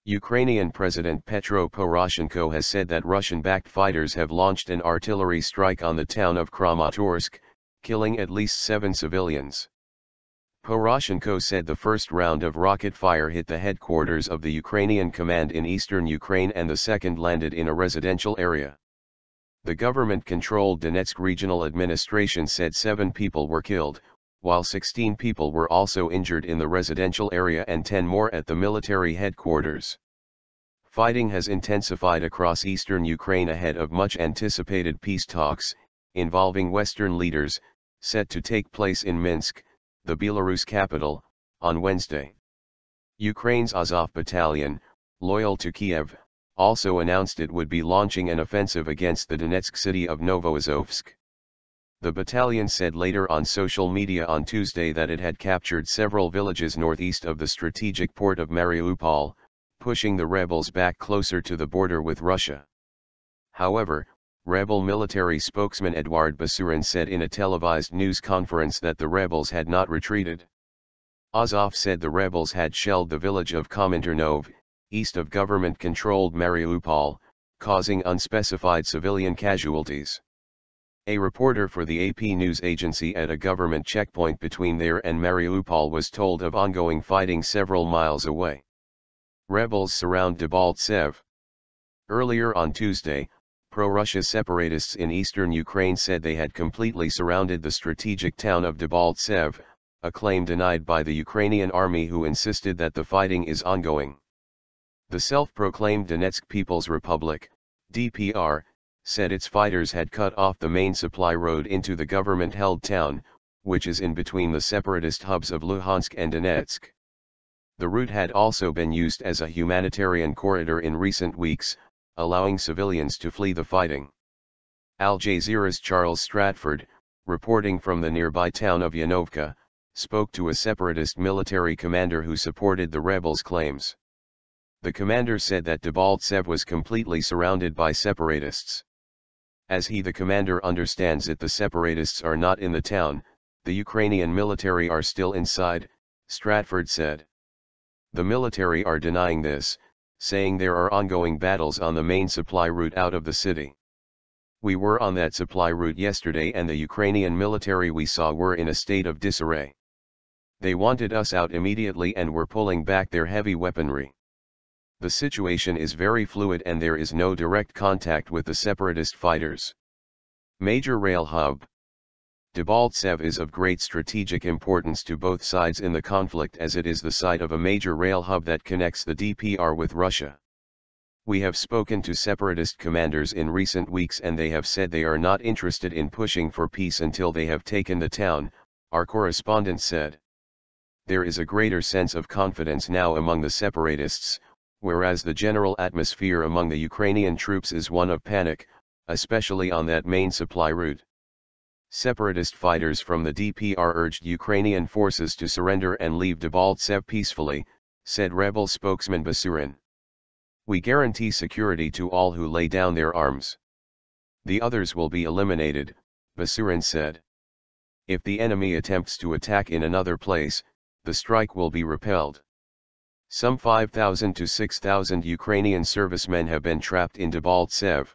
Ukrainian President Petro Poroshenko has said that Russian-backed fighters have launched an artillery strike on the town of Kramatorsk, killing at least 7 civilians. Poroshenko said the first round of rocket fire hit the headquarters of the Ukrainian command in eastern Ukraine and the second landed in a residential area. The government-controlled Donetsk regional administration said 7 people were killed, while 16 people were also injured in the residential area and 10 more at the military headquarters. Fighting has intensified across eastern Ukraine ahead of much-anticipated peace talks, involving Western leaders, set to take place in Minsk, the Belarus capital, on Wednesday. Ukraine's Azov battalion, loyal to Kiev, also announced it would be launching an offensive against the Donetsk city of Novoazovsk. The battalion said later on social media on Tuesday that it had captured several villages northeast of the strategic port of Mariupol, pushing the rebels back closer to the border with Russia. However, rebel military spokesman Eduard Basurin said in a televised news conference that the rebels had not retreated. Azov said the rebels had shelled the village of Kramatorsk, east of government-controlled Mariupol, causing unspecified civilian casualties. A reporter for the AP news agency at a government checkpoint between there and Mariupol was told of ongoing fighting several miles away. Rebels surround Debaltseve. Earlier on Tuesday, pro-Russia separatists in eastern Ukraine said they had completely surrounded the strategic town of Debaltseve, a claim denied by the Ukrainian army, who insisted that the fighting is ongoing. The self-proclaimed Donetsk People's Republic, DPR, said its fighters had cut off the main supply road into the government-held town, which is in between the separatist hubs of Luhansk and Donetsk. The route had also been used as a humanitarian corridor in recent weeks, allowing civilians to flee the fighting. Al Jazeera's Charles Stratford, reporting from the nearby town of Yanovka, spoke to a separatist military commander who supported the rebels' claims. The commander said that Debaltseve was completely surrounded by separatists. As the commander understands it, the separatists are not in the town, the Ukrainian military are still inside, Stratford said. The military are denying this, saying there are ongoing battles on the main supply route out of the city. We were on that supply route yesterday and the Ukrainian military we saw were in a state of disarray. They wanted us out immediately and were pulling back their heavy weaponry. The situation is very fluid and there is no direct contact with the separatist fighters. Major rail hub. Debaltseve is of great strategic importance to both sides in the conflict, as it is the site of a major rail hub that connects the DPR with Russia. We have spoken to separatist commanders in recent weeks and they have said they are not interested in pushing for peace until they have taken the town, our correspondent said. There is a greater sense of confidence now among the separatists, whereas the general atmosphere among the Ukrainian troops is one of panic, especially on that main supply route. Separatist fighters from the DPR urged Ukrainian forces to surrender and leave Debaltseve peacefully, said rebel spokesman Basurin. We guarantee security to all who lay down their arms. The others will be eliminated, Basurin said. If the enemy attempts to attack in another place, the strike will be repelled. Some 5,000 to 6,000 Ukrainian servicemen have been trapped in Debaltseve.